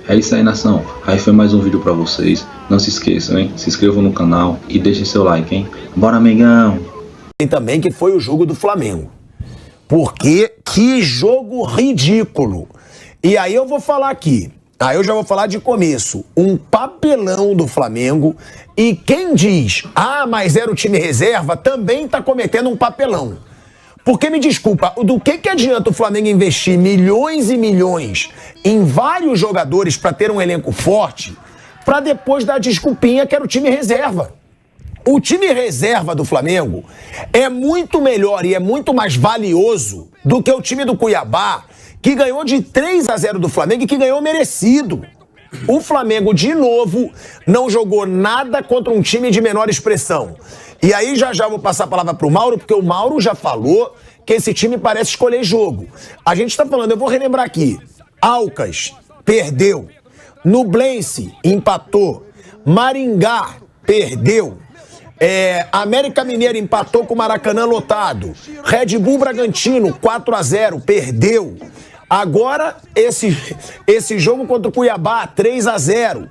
É isso aí, nação. Aí foi mais um vídeo pra vocês. Não se esqueçam, hein? Se inscrevam no canal e deixem seu like, hein? Bora, amigão! E também que foi o jogo do Flamengo. Porque que jogo ridículo. E aí eu vou falar aqui. Aí eu já vou falar de começo. Um papelão do Flamengo. E quem diz, mas era o time reserva, também tá cometendo um papelão. Porque, me desculpa, do que adianta o Flamengo investir milhões e milhões em vários jogadores para ter um elenco forte, para depois dar desculpinha que era o time reserva? O time reserva do Flamengo é muito melhor e é muito mais valioso do que o time do Cuiabá, que ganhou de 3-0 do Flamengo e que ganhou merecido. O Flamengo, de novo, não jogou nada contra um time de menor expressão. E aí já vou passar a palavra pro Mauro, porque o Mauro já falou que esse time parece escolher jogo. A gente tá falando, eu vou relembrar aqui. Alcas perdeu. Nublense empatou. Maringá perdeu. América Mineiro empatou com o Maracanã lotado. Red Bull Bragantino 4-0, perdeu. Agora esse jogo contra o Cuiabá 3-0.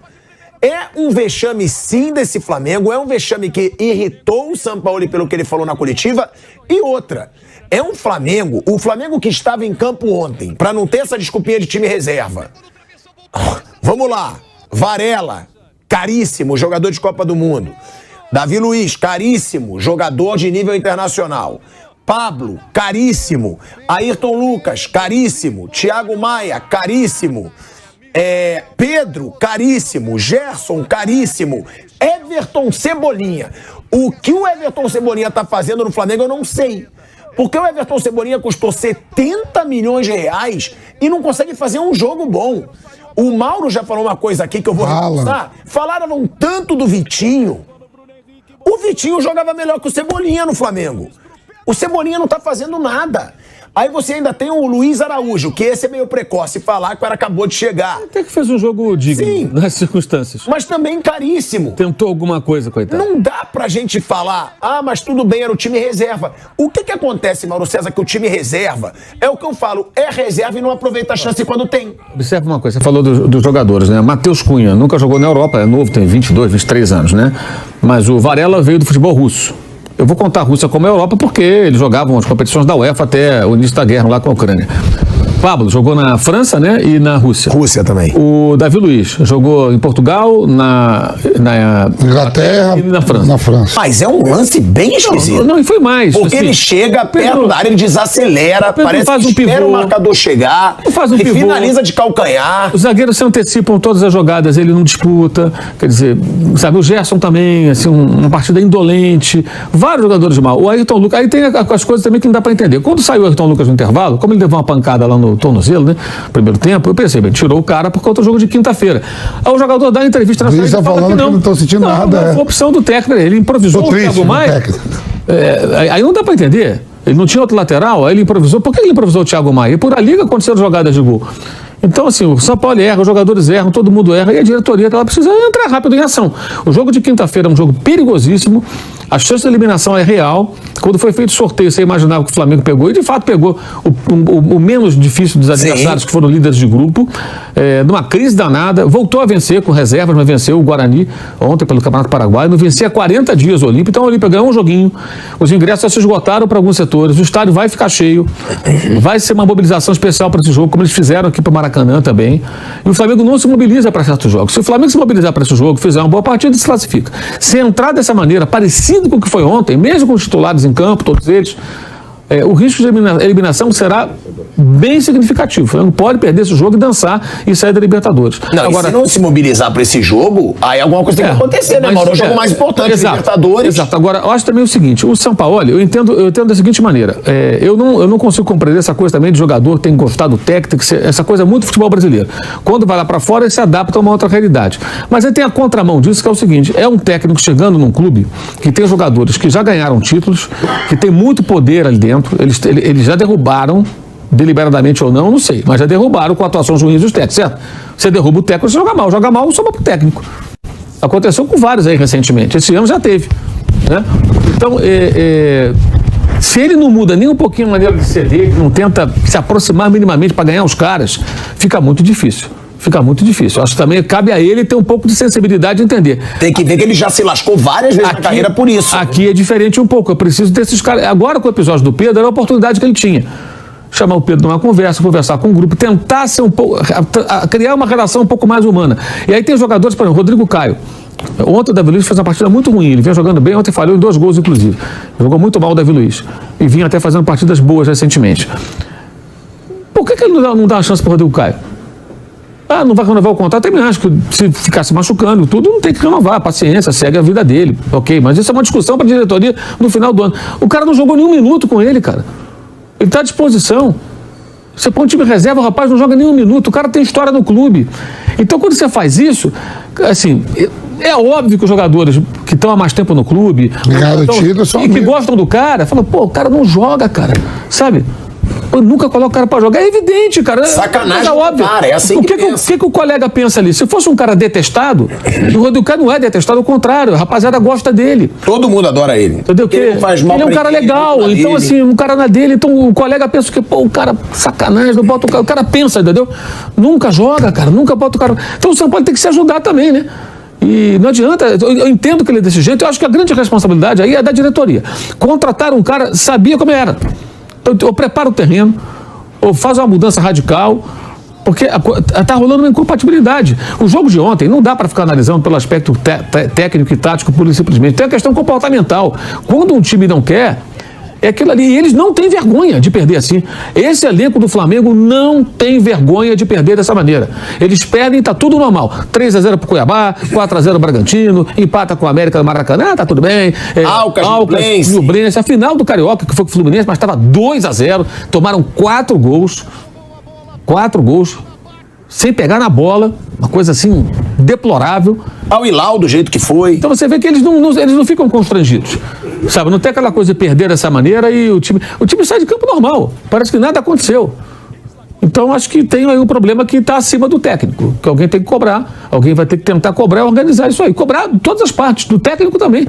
É um vexame sim desse Flamengo, é um vexame que irritou o Sampaoli pelo que ele falou na coletiva. E outra, é um Flamengo, o Flamengo que estava em campo ontem, pra não ter essa desculpinha de time reserva. Vamos lá, Varela, caríssimo, jogador de Copa do Mundo. Davi Luiz, caríssimo, jogador de nível internacional. Pablo, caríssimo. Ayrton Lucas, caríssimo. Thiago Maia, caríssimo. Pedro, caríssimo. Gerson, caríssimo. Everton Cebolinha. O que o Everton Cebolinha tá fazendo no Flamengo eu não sei. Porque o Everton Cebolinha custou 70 milhões de reais e não consegue fazer um jogo bom. O Mauro já falou uma coisa aqui que eu vou reforçar. Falaram tanto do Vitinho. O Vitinho jogava melhor que o Cebolinha no Flamengo. O Cebolinha não tá fazendo nada. Aí você ainda tem o Luiz Araújo, que esse é meio precoce falar que o cara acabou de chegar. Até que fez um jogo digno, sim, nas circunstâncias. Mas também caríssimo. Tentou alguma coisa, coitado. Não dá pra gente falar, mas tudo bem, era o time reserva. O que acontece, Mauro César, que o time reserva, é o que eu falo, é reserva e não aproveita a chance quando tem. Observa uma coisa, você falou dos jogadores, né? Matheus Cunha nunca jogou na Europa, é novo, tem 22, 23 anos, né? Mas o Varela veio do futebol russo. Eu vou contar a Rússia como a Europa porque eles jogavam as competições da UEFA até o início da guerra lá com a Ucrânia. Pablo jogou na França, né? E na Rússia. Rússia também. O Davi Luiz jogou em Portugal, na Inglaterra e na França. Mas é um lance bem esquisito. Não, e foi mais. Porque assim, ele chega perto da área, ele desacelera, parece faz que espera pivô, o marcador chegar, faz um e pivô, finaliza de calcanhar. Os zagueiros se antecipam todas as jogadas, ele não disputa. Quer dizer, sabe, o Gerson também, assim, uma partida indolente. Vários jogadores mal. O Ayrton Lucas, aí tem as coisas também que não dá pra entender. Quando saiu o Ayrton Lucas no intervalo, como ele levou uma pancada lá no tornozelo, né? Primeiro tempo, eu pensei, tirou o cara por conta do jogo de quinta-feira. Aí o jogador dá entrevista na saída e fala que não estão sentindo nada. Foi opção do técnico, ele improvisou o Thiago Maia. Aí não dá pra entender. Ele não tinha outro lateral, aí ele improvisou. Por que ele improvisou o Thiago Maia? E por ali que aconteceram jogadas de gol. Então, assim, o São Paulo erra, os jogadores erram, todo mundo erra, e a diretoria ela precisa entrar rápido em ação. O jogo de quinta-feira é um jogo perigosíssimo, a chance de eliminação é real. Quando foi feito o sorteio, você imaginava que o Flamengo pegou, e de fato pegou o menos difícil dos adversários, que foram líderes de grupo, numa crise danada, voltou a vencer com reservas, mas venceu o Guarani ontem pelo Campeonato Paraguaio, não vencia há 40 dias o Olímpia, então o Olímpia ganhou um joguinho, os ingressos já se esgotaram para alguns setores, o estádio vai ficar cheio, vai ser uma mobilização especial para esse jogo, como eles fizeram aqui para o Maracanã também, e o Flamengo não se mobiliza para certos jogos. Se o Flamengo se mobilizar para esse jogo, fizer uma boa partida, se classifica. Se entrar dessa maneira, parecido com o que foi ontem, mesmo com os titulares em campo, todos eles, o risco de eliminação será bem significativo. Não pode perder esse jogo e dançar e sair da Libertadores. Não, agora, se não se mobilizar para esse jogo, aí alguma coisa tem que acontecer, né, Mauro? É o jogo mais importante, Libertadores. Exato. Agora, eu acho também o seguinte, o Sampaoli, eu entendo da seguinte maneira, eu não consigo compreender essa coisa também de jogador que tem gostado do técnico, essa coisa é muito futebol brasileiro. Quando vai lá para fora, ele se adapta a uma outra realidade. Mas aí tem a contramão disso, que é o seguinte, é um técnico chegando num clube que tem jogadores que já ganharam títulos, que tem muito poder ali dentro, eles já derrubaram, deliberadamente ou não sei, mas já derrubaram com atuações ruins dos técnicos, certo? Você derruba o técnico, você joga mal, sobra pro técnico. Aconteceu com vários aí recentemente, esse ano já teve, né? Então, se ele não muda nem um pouquinho a maneira de ceder, não tenta se aproximar minimamente para ganhar os caras, fica muito difícil. fica muito difícil. Acho que também cabe a ele ter um pouco de sensibilidade de entender. Tem que ver que ele já se lascou várias vezes na carreira por isso. Aqui é diferente um pouco. Eu preciso desses caras. Agora, com o episódio do Pedro, era a oportunidade que ele tinha. Chamar o Pedro numa conversa, conversar com o grupo, tentar ser um pouco, criar uma relação um pouco mais humana. E aí tem jogadores, por exemplo, Rodrigo Caio. Ontem o Davi Luiz fez uma partida muito ruim, ele vinha jogando bem, ontem falhou em 2 gols inclusive. Jogou muito mal o Davi Luiz. E vinha até fazendo partidas boas recentemente. Por que ele não dá uma chance para o Rodrigo Caio? Não vai renovar o contrato, também acho que se ficar se machucando, tudo não tem que renovar, paciência, segue a vida dele, ok, mas isso é uma discussão para a diretoria no final do ano. O cara não jogou nenhum minuto com ele, cara. Ele está à disposição. Você põe um time reserva, o rapaz não joga nenhum minuto, o cara tem história no clube. Então, quando você faz isso, assim, é óbvio que os jogadores que estão há mais tempo no clube e que gostam do cara, falam, pô, o cara não joga, cara, sabe? Eu nunca coloco o cara pra jogar. É evidente, cara. Sacanagem, é óbvio. Cara, é assim o que o colega pensa ali? Se fosse um cara detestado, o Rodrigo Caio não é detestado, ao contrário, a rapaziada gosta dele. Todo mundo adora ele. Entendeu? Ele, faz mal, ele é um cara legal, então assim, um cara na dele, então o colega pensa que, pô, o cara, sacanagem, não bota o cara pensa, entendeu? Nunca joga, cara, nunca bota o cara. Então o São Paulo tem que se ajudar também, né? E não adianta, eu entendo que ele é desse jeito, eu acho que a grande responsabilidade aí é da diretoria. Contratar um cara, sabia como era. Ou prepara o terreno, ou faz uma mudança radical, porque está rolando uma incompatibilidade. O jogo de ontem não dá para ficar analisando pelo aspecto técnico e tático pura e simplesmente. Tem a questão comportamental. Quando um time não quer, é aquilo ali. E eles não têm vergonha de perder assim. Esse elenco do Flamengo não tem vergonha de perder dessa maneira. Eles perdem e está tudo normal. 3-0 pro Cuiabá, 4-0 Bragantino, empata com a América do Maracanã, tá tudo bem. Alcas, Fluminense. A final do Carioca, que foi com o Fluminense, mas estava 2-0. Tomaram 4 gols. 4 gols. Sem pegar na bola. Uma coisa assim, deplorável. Ao Hilal, do jeito que foi. Então você vê que eles não ficam constrangidos. Sabe, não tem aquela coisa de perder dessa maneira e o time sai de campo normal. Parece que nada aconteceu. Então acho que tem aí um problema que está acima do técnico, que alguém tem que cobrar, alguém vai ter que tentar cobrar e organizar isso aí. Cobrar todas as partes, do técnico também.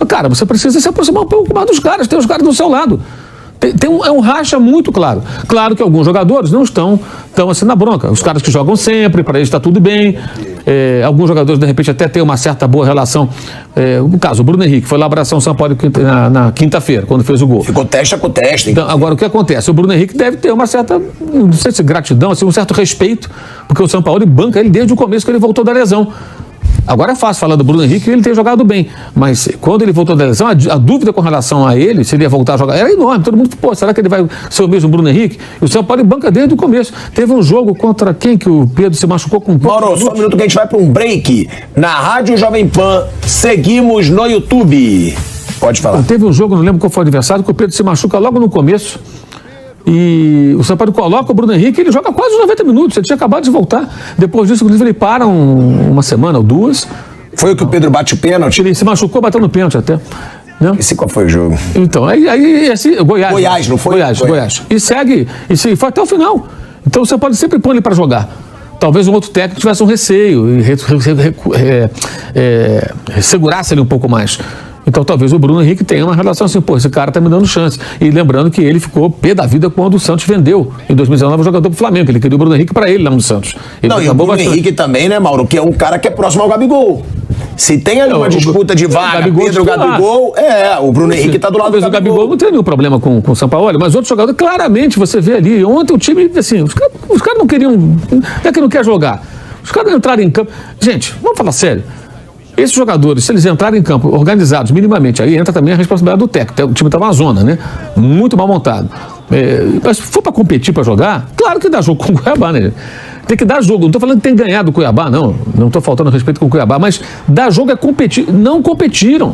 Cara, você precisa se aproximar um pouco mais dos caras, tem os caras do seu lado. É um racha muito claro. Claro que alguns jogadores não estão assim na bronca. Os caras que jogam sempre, para eles está tudo bem. Alguns jogadores, de repente, até têm uma certa boa relação. No caso, o Bruno Henrique foi lá abraçar o São Paulo na quinta-feira, quando fez o gol. Ficou testa com testa. Então, agora, o que acontece? O Bruno Henrique deve ter uma certa, não sei se gratidão, assim, um certo respeito, porque o São Paulo banca ele desde o começo que ele voltou da lesão. Agora é fácil falar do Bruno Henrique, ele tem jogado bem, mas quando ele voltou da lesão, a dúvida com relação a ele, se ele ia voltar a jogar, era enorme. Todo mundo, pô, será que ele vai ser o mesmo Bruno Henrique? E o São Paulo banca desde o começo. Teve um jogo contra quem que o Pedro se machucou com... Mauro, só um minuto que a gente vai para um break. Na Rádio Jovem Pan, seguimos no YouTube. Pode falar. Teve um jogo, não lembro qual foi o adversário, que o Pedro se machuca logo no começo. E o São Paulo coloca o Bruno Henrique, ele joga quase os 90 minutos, ele tinha acabado de voltar. Depois disso, inclusive, ele para uma semana ou 2. Foi o que o Pedro bate o pênalti? Ele se machucou batendo pênalti até. Né? Esse qual foi o jogo? Então, aí Goiás. Goiás, não foi? Goiás. E segue, e foi até o final. Então o São Paulo sempre põe ele para jogar. Talvez um outro técnico tivesse um receio e segurasse ele um pouco mais. Então talvez o Bruno Henrique tenha uma relação assim, pô, esse cara tá me dando chance. E lembrando que ele ficou pé da vida quando o Santos vendeu, em 2019, o jogador pro Flamengo. Ele queria o Bruno Henrique para ele lá no Santos. Ele não, e o Bruno Henrique também, né, Mauro, que é um cara que é próximo ao Gabigol. Se tem ali uma disputa de vaga, Pedro, Gabigol, o Bruno Henrique tá do lado do Gabigol. O Gabigol não tem nenhum problema com o São Paulo, mas outros jogadores, claramente você vê ali, ontem o time, assim, os caras não queriam, não é que não quer jogar. Os caras entraram em campo. Gente, vamos falar sério. Esses jogadores, se eles entrarem em campo organizados minimamente, aí entra também a responsabilidade do técnico. O time estava uma zona, né? Muito mal montado. Mas se for para competir, para jogar, claro que dá jogo com o Cuiabá, né? Tem que dar jogo. Não estou falando que tem ganhado o Cuiabá, não. Não estou faltando respeito com o Cuiabá, mas dar jogo é competir. Não competiram.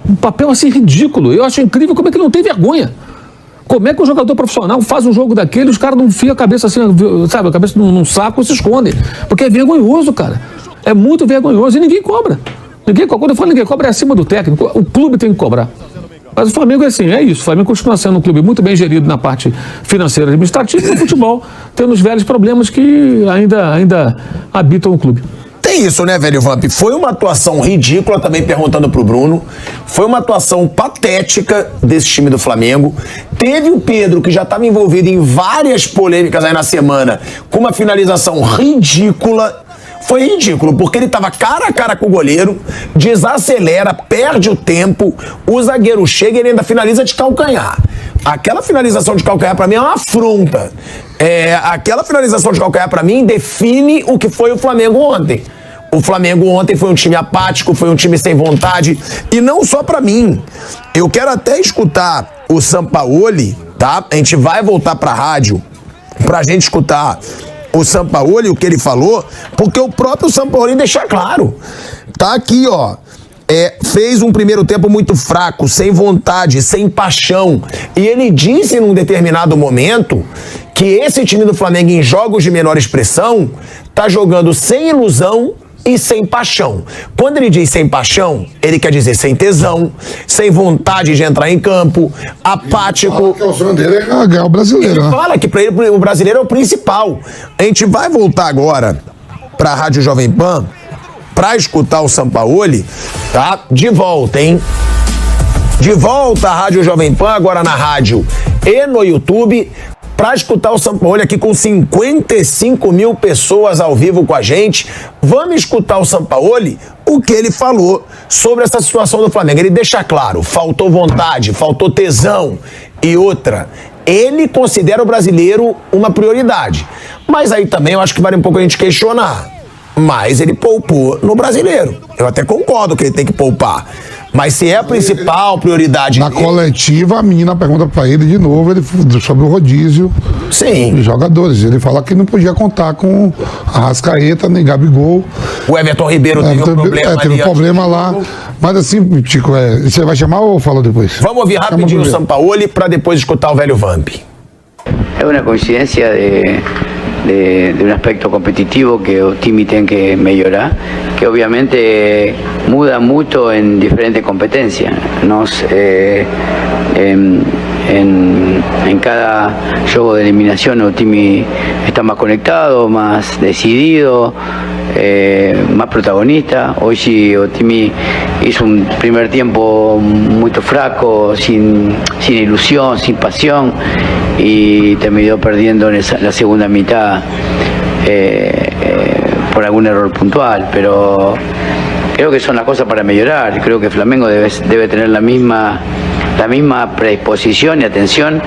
Um papel assim ridículo. Eu acho incrível como é que não tem vergonha. Como é que o jogador profissional faz um jogo daquele e os caras não enfiam a cabeça assim, sabe, a cabeça num saco e se escondem. Porque é vergonhoso, cara. É muito vergonhoso e ninguém cobra. Quando eu falo ninguém cobra, é acima do técnico. O clube tem que cobrar. Mas o Flamengo é assim, é isso. O Flamengo continua sendo um clube muito bem gerido na parte financeira e administrativa e no futebol, tendo os velhos problemas que ainda habitam o clube. é isso, né, velho Vamp? Foi uma atuação ridícula, também perguntando pro Bruno. Foi uma atuação patética desse time do Flamengo. Teve o Pedro, que já estava envolvido em várias polêmicas aí na semana, com uma finalização ridícula. Foi ridículo, porque ele estava cara a cara com o goleiro, desacelera, perde o tempo, o zagueiro chega e ele ainda finaliza de calcanhar. Aquela finalização de calcanhar pra mim é uma afronta. Aquela finalização de calcanhar pra mim define o que foi o Flamengo ontem. O Flamengo ontem foi um time apático, foi um time sem vontade, e não só pra mim. Eu quero até escutar o Sampaoli, tá? A gente vai voltar pra rádio pra gente escutar o Sampaoli, o que ele falou, porque o próprio Sampaoli deixa claro. Tá aqui, ó. Fez um primeiro tempo muito fraco, sem vontade, sem paixão. E ele disse num determinado momento que esse time do Flamengo, em jogos de menor expressão, tá jogando sem ilusão e sem paixão. Quando ele diz sem paixão, ele quer dizer sem tesão, sem vontade de entrar em campo, apático. O sonho dele é ganhar o brasileiro. Ele fala que pra ele o brasileiro é o principal. A gente vai voltar agora pra Rádio Jovem Pan pra escutar o Sampaoli, tá? De volta, hein? De volta à Rádio Jovem Pan, agora na rádio e no YouTube, pra escutar o Sampaoli aqui com 55 mil pessoas ao vivo com a gente. Vamos escutar o Sampaoli, o que ele falou sobre essa situação do Flamengo. Ele deixa claro, faltou vontade, faltou tesão e outra. Ele considera o brasileiro uma prioridade. Mas aí também eu acho que vale um pouco a gente questionar. Mas ele poupou no brasileiro. Eu até concordo que ele tem que poupar. Mas se é a principal prioridade... Na coletiva, a menina pergunta pra ele de novo sobre o rodízio de jogadores. Ele fala que não podia contar com Arrascaeta nem Gabigol. O Everton Ribeiro teve um problema teve um problema lá. Mas assim, Tico, você vai chamar ou fala depois? Vamos ouvir rapidinho o Sampaoli pra depois escutar o velho Vamp. É uma coincidência de un aspecto competitivo que o time tiene que mejorar, que obviamente muda mucho en diferentes competencias. En cada juego de eliminación o time está más conectado, más decidido, más protagonista. Hoy sí o time hizo un primer tiempo muy fraco, sin ilusión, sin pasión, y terminó perdiendo en la segunda mitad por algún error puntual, pero creo que son las cosas para mejorar. Creo que Flamengo debe tener la misma predisposición y atención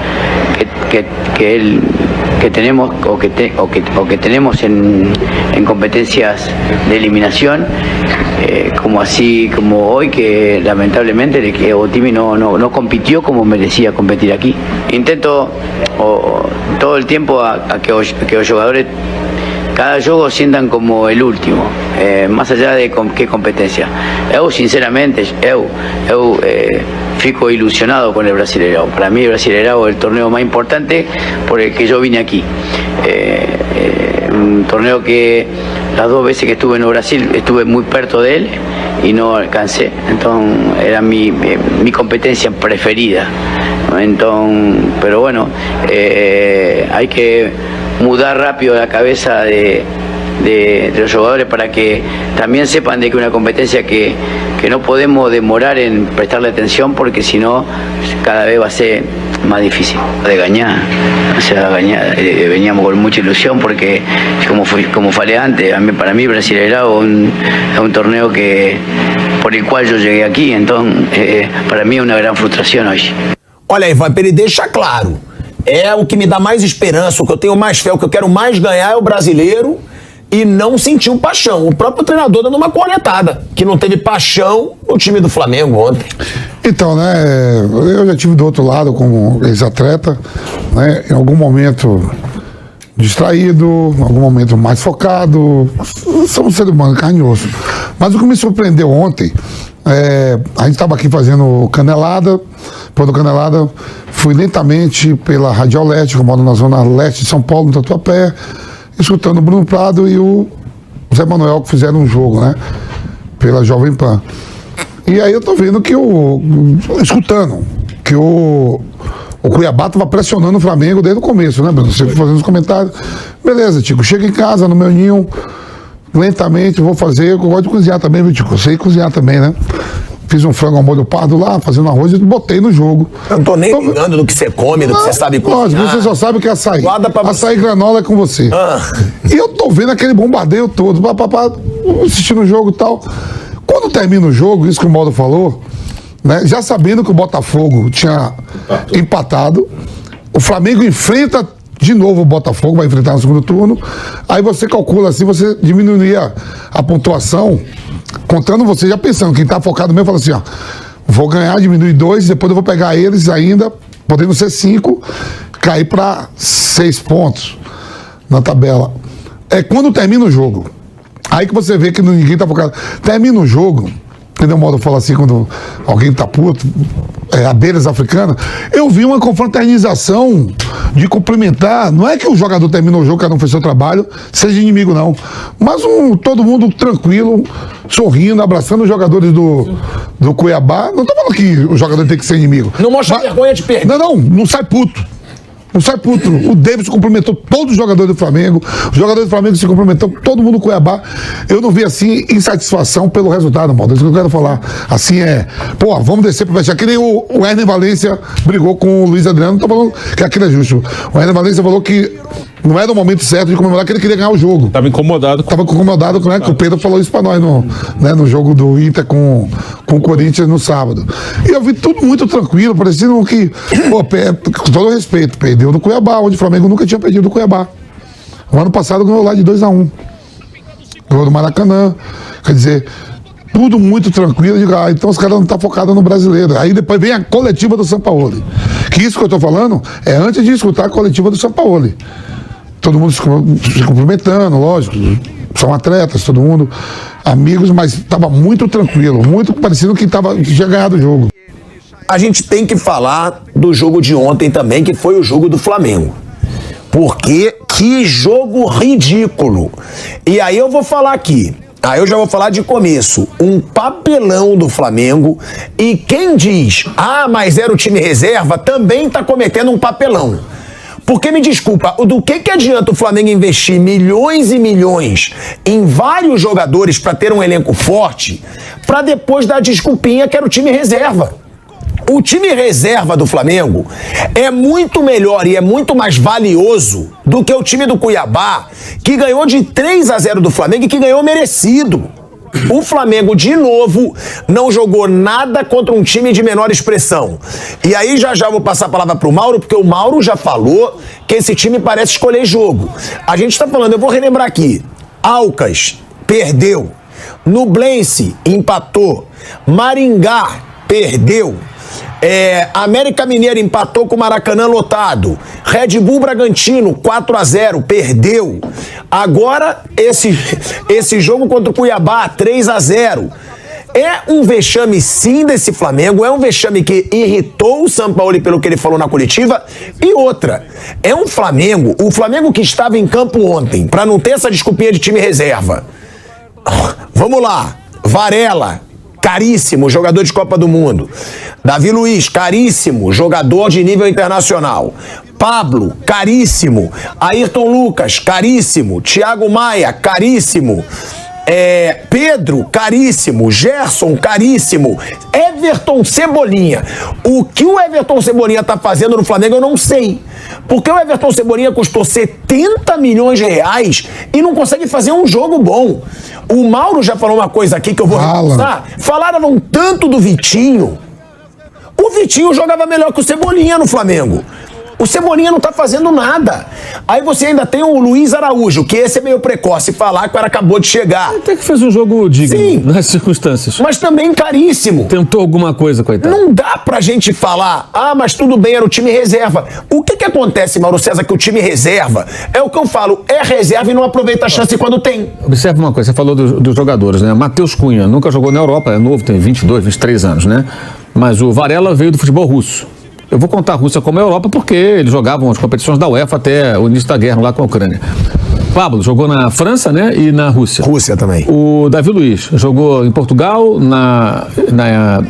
que tenemos o que tenemos en competencias de eliminación, como hoy, que lamentablemente que Otimi no compitió como merecía competir aquí. Intento todo el tiempo a que los jugadores cada juego sientan como el último, más allá de qué competencia. Eu sinceramente fico ilusionado con el Brasileirão. Para mí el Brasileirão es el torneo más importante por el que yo vine aquí. Un torneo que las 2 veces que estuve en Brasil estuve muy perto de él y no alcancé. Entonces era mi competencia preferida. Entonces, pero bueno, hay que mudar rápido la cabeza de los jugadores para que también sepan de que una competencia que no podemos demorar en prestarle atención, porque si no cada vez va a ser más difícil de ganar. O sea, veníamos con mucha ilusión porque, como falé antes, para mí Brasileirão es un torneo por el cual yo llegué aquí. Entonces para mí es una gran frustración hoy. Olha, Ivan, ele deixa claro, é o que me dá mais esperança, o que eu tenho mais fé, o que eu quero mais ganhar é o brasileiro, e não sentiu paixão. O próprio treinador dando uma cornetada, que não teve paixão no time do Flamengo ontem. Então, né, eu já estive do outro lado como ex-atleta, né, em algum momento distraído, em algum momento mais focado. Somos seres humanos, carne e osso. Mas o que me surpreendeu ontem, a gente estava aqui fazendo Canelada, depois do Canelada fui lentamente pela Radiolete, que eu moro na zona leste de São Paulo, no Tatuapé, escutando o Bruno Prado e o Zé Manuel, que fizeram um jogo, né, pela Jovem Pan. E aí eu tô vendo que escutando que o Cuiabá tava pressionando o Flamengo desde o começo, né, Bruno? Você fazendo os comentários. Beleza, Tico, chega em casa, no meu ninho, lentamente, vou fazer. Eu gosto de cozinhar também, viu, Tico? Eu sei cozinhar também, né? Fiz um frango ao molho pardo lá, fazendo arroz e botei no jogo. Eu não tô nem ligando do que você come, do que você sabe cozinhar. Lógico, você só sabe o que é açaí. Açaí granola é com você. E eu tô vendo aquele bombardeio todo, assistindo o jogo e tal. Quando termina o jogo, isso que o Mauro falou, né, já sabendo que o Botafogo tinha empatado, o Flamengo enfrenta de novo o Botafogo, vai enfrentar no segundo turno, aí você calcula assim, você diminuiria a pontuação, contando você, já pensando, quem tá focado mesmo, fala assim, ó, vou ganhar, diminuir 2, depois eu vou pegar eles ainda, podendo ser 5, cair para 6 pontos na tabela. É quando termina o jogo. Aí que você vê que ninguém tá focado. Termina o jogo, entendeu? O modo fala assim, quando alguém tá puto, abelhas africanas, eu vi uma confraternização de cumprimentar. Não é que o jogador terminou o jogo, cada um fez seu trabalho, seja inimigo, não. Mas todo mundo tranquilo, sorrindo, abraçando os jogadores do Cuiabá. Não tô falando que o jogador tem que ser inimigo. Não mostra vergonha de perder. Não sai puto. Não sai puto. O Davis cumprimentou todos os jogadores do Flamengo. Os jogadores do Flamengo se cumprimentou, todo mundo do Cuiabá. Eu não vi assim insatisfação pelo resultado, Maldo. Isso que eu quero falar. Assim vamos descer pro vestiário. Que nem o Hernan Valência brigou com o Luiz Adriano. Não tô falando que aquilo é justo. O Hernan Valência falou que não era o momento certo de comemorar, que ele queria ganhar o jogo. Tava incomodado. Né? Que o Pedro falou isso pra nós no jogo do Inter com o Corinthians no sábado. E eu vi tudo muito tranquilo, parecendo que, com todo respeito, perdeu no Cuiabá, onde o Flamengo nunca tinha perdido no Cuiabá. O ano passado ganhou lá de 2-1. Ganhou do Maracanã. Quer dizer, tudo muito tranquilo. Então os caras não estão focados no brasileiro. Aí depois vem a coletiva do Sampaoli. Que isso que eu tô falando é antes de escutar a coletiva do Sampaoli. Todo mundo se cumprimentando, lógico, são atletas, todo mundo amigos, mas estava muito tranquilo, muito parecido que tinha ganhado o jogo. A gente tem que falar do jogo de ontem também, que foi o jogo do Flamengo. Porque que jogo ridículo. E aí eu vou falar aqui, eu já vou falar de começo, um papelão do Flamengo, e quem diz, mas era o time reserva, também tá cometendo um papelão. Porque, me desculpa, do que adianta o Flamengo investir milhões e milhões em vários jogadores para ter um elenco forte, para depois dar desculpinha que era o time reserva? O time reserva do Flamengo é muito melhor e é muito mais valioso do que o time do Cuiabá, que ganhou de 3-0 do Flamengo e que ganhou merecido. O Flamengo, de novo, não jogou nada contra um time de menor expressão. E aí já vou passar a palavra pro Mauro, porque o Mauro já falou que esse time parece escolher jogo. A gente tá falando, eu vou relembrar aqui. Alcas perdeu. Nublense empatou. Maringá perdeu. América Mineiro empatou com o Maracanã lotado. Red Bull Bragantino 4-0, perdeu. Agora esse jogo contra o Cuiabá 3-0. É um vexame sim desse Flamengo, é um vexame que irritou o Sampaoli pelo que ele falou na coletiva. E outra, é um Flamengo, o Flamengo que estava em campo ontem, para não ter essa desculpinha de time reserva. Vamos lá, Varela, caríssimo, jogador de Copa do Mundo. Davi Luiz, caríssimo, jogador de nível internacional. Pablo, caríssimo. Ayrton Lucas, caríssimo. Thiago Maia, caríssimo. Pedro, caríssimo. Gerson, caríssimo. Everton Cebolinha. O que o Everton Cebolinha tá fazendo no Flamengo eu não sei. Porque o Everton Cebolinha custou 70 milhões de reais e não consegue fazer um jogo bom. O Mauro já falou uma coisa aqui que eu vou reforçar. Falaram tanto do Vitinho. O Vitinho jogava melhor que o Cebolinha no Flamengo. O Cebolinha não tá fazendo nada. Aí você ainda tem o Luiz Araújo, que esse é meio precoce falar que o cara acabou de chegar. Até que fez um jogo digno, sim, nas circunstâncias. Mas também caríssimo. Tentou alguma coisa, coitado. Não dá pra gente falar, mas tudo bem, era o time reserva. O que acontece, Mauro César, que o time reserva, é o que eu falo, é reserva e não aproveita a chance quando tem. Observe uma coisa, você falou dos jogadores, né? Matheus Cunha nunca jogou na Europa, é novo, tem 22, 23 anos, né? Mas o Varela veio do futebol russo. Eu vou contar a Rússia como a Europa porque eles jogavam as competições da UEFA até o início da guerra lá com a Ucrânia. Pablo jogou na França, né? E na Rússia. Rússia também. O Davi Luiz jogou em Portugal, na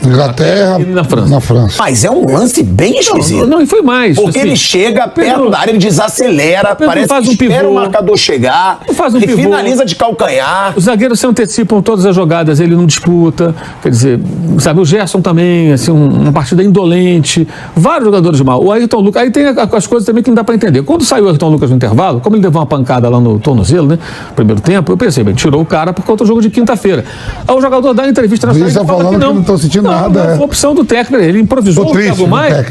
Inglaterra e na França. Mas é um lance bem esquisito. Não, e foi mais. Porque assim, ele chega perto da área, ele desacelera, parece faz que um espera pivô. o marcador chegar, Faz um pivô. finaliza de calcanhar. Os zagueiros se antecipam todas as jogadas, ele não disputa. Quer dizer, sabe, o Gerson também, assim, uma partida indolente. Vários jogadores mal. O Ayrton Lucas, aí tem as coisas também que não dá pra entender. Quando saiu o Ayrton Lucas no intervalo, como ele levou uma pancada lá no tornozelo, né? Primeiro tempo, eu pensei, bem, tirou o cara por conta do jogo de quinta-feira. Aí o jogador dá entrevista na saída e fala falando que não tô sentindo nada. Foi opção do técnico, ele improvisou o Thiago Maia.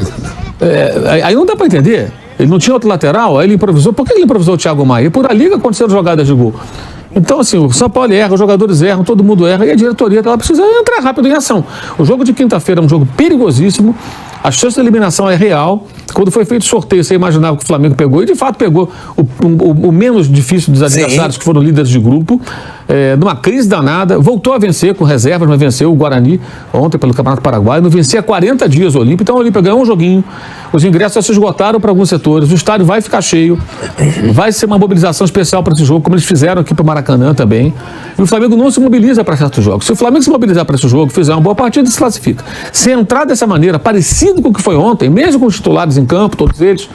Aí não dá pra entender. Ele não tinha outro lateral, aí ele improvisou. Por que ele improvisou o Thiago Maia? E por ali que aconteceram jogadas de gol. Então, assim, o São Paulo erra, os jogadores erram, todo mundo erra, e a diretoria ela precisa entrar rápido em ação. O jogo de quinta-feira é um jogo perigosíssimo, a chance de eliminação é real. Quando foi feito o sorteio, você imaginava que o Flamengo pegou, e de fato pegou o menos difícil dos adversários, que foram líderes de grupo, numa crise danada, voltou a vencer com reservas, mas venceu o Guarani ontem pelo Campeonato Paraguaio, não vencia há 40 dias o Olímpia, então o Olímpia ganhou um joguinho, os ingressos já se esgotaram para alguns setores, o estádio vai ficar cheio, vai ser uma mobilização especial para esse jogo, como eles fizeram aqui para o Maracanã também, e o Flamengo não se mobiliza para certos jogos. Se o Flamengo se mobilizar para esse jogo, fizer uma boa partida, se classifica. Se entrar dessa maneira, parecido com o que foi ontem, mesmo com os titulares em campo, todos eles,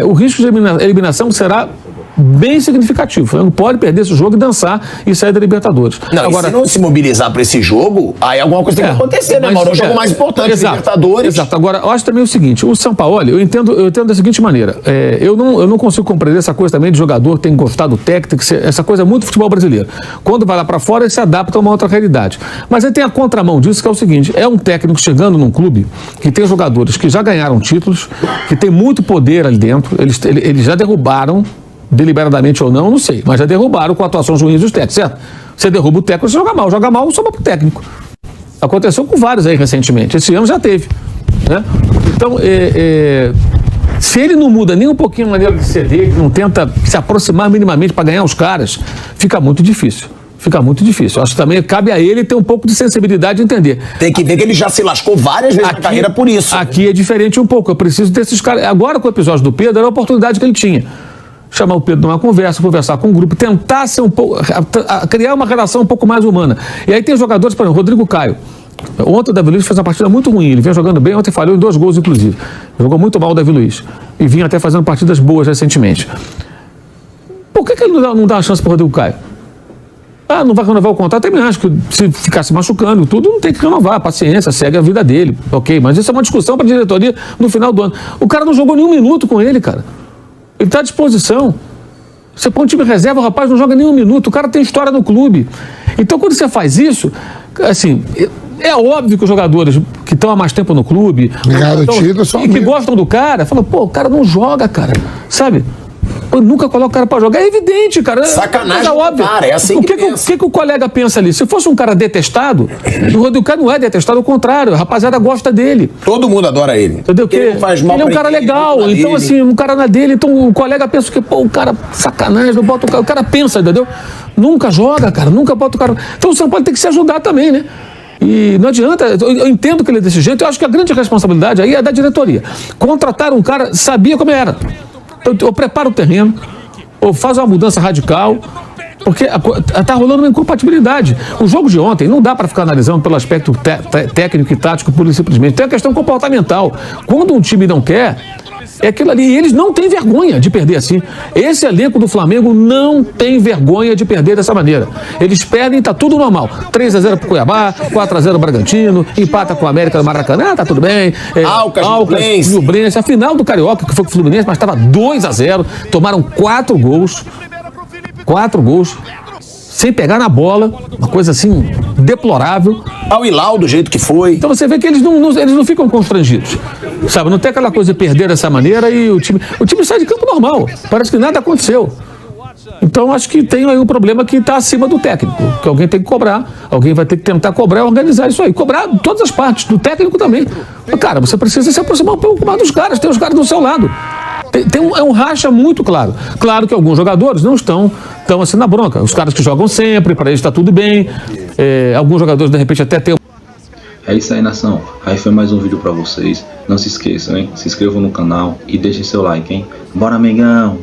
o risco de eliminação será bem significativo. O Flamengo pode perder esse jogo e dançar e sair da Libertadores. Não, agora, se não se mobilizar para esse jogo, aí alguma coisa tem que acontecer, né, Mauro? É o jogo mais importante, Libertadores. Exato. Agora, eu acho também o seguinte, o São Paulo, eu entendo da seguinte maneira, eu não consigo compreender essa coisa também de jogador tem que gostar do técnico, essa coisa é muito futebol brasileiro. Quando vai lá para fora, ele se adapta a uma outra realidade. Mas aí tem a contramão disso, que é o seguinte, é um técnico chegando num clube que tem jogadores que já ganharam títulos, que tem muito poder ali dentro, eles já derrubaram, deliberadamente ou não sei, mas já derrubaram com atuações ruins os técnicos, certo? Você derruba o técnico, você joga mal, sobra pro técnico. Aconteceu com vários aí recentemente, esse ano já teve, né? Então, se ele não muda nem um pouquinho a maneira de ceder, que não tenta se aproximar minimamente para ganhar os caras, fica muito difícil. Acho que também cabe a ele ter um pouco de sensibilidade de entender. Tem que ver que ele já se lascou várias vezes na carreira por isso. Aqui é diferente um pouco, eu preciso desses caras. Agora com o episódio do Pedro, era a oportunidade que ele tinha. Chamar o Pedro numa conversar com o grupo, tentar ser um pouco, criar uma relação um pouco mais humana. E aí tem jogadores, por exemplo, Rodrigo Caio. Ontem o Davi Luiz fez uma partida muito ruim, ele vinha jogando bem, ontem falhou em 2 gols, inclusive. Jogou muito mal o Davi Luiz. E vinha até fazendo partidas boas recentemente. Por que ele não dá uma chance para o Rodrigo Caio? Não vai renovar o contrato, também acho que se ficar se machucando tudo, não tem que renovar, paciência, segue a vida dele, ok, mas isso é uma discussão para a diretoria no final do ano. O cara não jogou nenhum minuto com ele, cara. Ele está à disposição. Você põe um time reserva, o rapaz não joga nenhum minuto, o cara tem história no clube. Então, quando você faz isso, assim, é óbvio que os jogadores que estão há mais tempo no clube e que gostam do cara, falam, pô, o cara não joga, cara, sabe? Eu nunca coloco o cara pra jogar. É evidente, cara. Sacanagem, óbvio. Cara, é assim o que o colega pensa ali? Se fosse um cara detestado, o Rodrigo Caio não é detestado, ao contrário, a rapaziada gosta dele. Todo mundo adora ele. Entendeu? Ele não faz mal. Ele é um cara legal. Então, assim, um cara na dele, então o colega pensa que, pô, o cara sacanagem, não bota o cara pensa, entendeu? Nunca joga, cara, nunca bota o cara. Então o São Paulo tem que se ajudar também, né? E não adianta, eu entendo que ele é desse jeito, eu acho que a grande responsabilidade aí é da diretoria. Contratar um cara, sabia como era. Ou prepara o terreno, ou faz uma mudança radical, porque está rolando uma incompatibilidade. O jogo de ontem não dá para ficar analisando pelo aspecto técnico e tático, pura e simplesmente. Tem a questão comportamental. Quando um time não quer, é aquilo ali. E eles não têm vergonha de perder assim. Esse elenco do Flamengo não tem vergonha de perder dessa maneira. Eles perdem, tá tudo normal. 3-0 pro Cuiabá, 4-0 pro Bragantino, empata com a América no Maracanã, tá tudo bem. Alcas, Nublense. A final do Carioca, que foi com o Fluminense, mas estava 2-0. Tomaram 4 gols. 4 gols. Sem pegar na bola, uma coisa assim, deplorável. Ao Hilal, do jeito que foi. Então você vê que eles não ficam constrangidos, sabe? Não tem aquela coisa de perder dessa maneira e o time sai de campo normal, parece que nada aconteceu. Então acho que tem aí um problema que está acima do técnico, que alguém tem que cobrar, alguém vai ter que tentar cobrar e organizar isso aí, cobrar todas as partes, do técnico também. Mas, cara, você precisa se aproximar um pouco mais dos caras, tem os caras do seu lado. É um racha muito claro. Claro que alguns jogadores não estão assim na bronca. Os caras que jogam sempre, para eles está tudo bem. Alguns jogadores, de repente, até tem. É isso aí, nação. Aí foi mais um vídeo pra vocês. Não se esqueçam, hein? Se inscrevam no canal e deixem seu like, hein? Bora, amigão!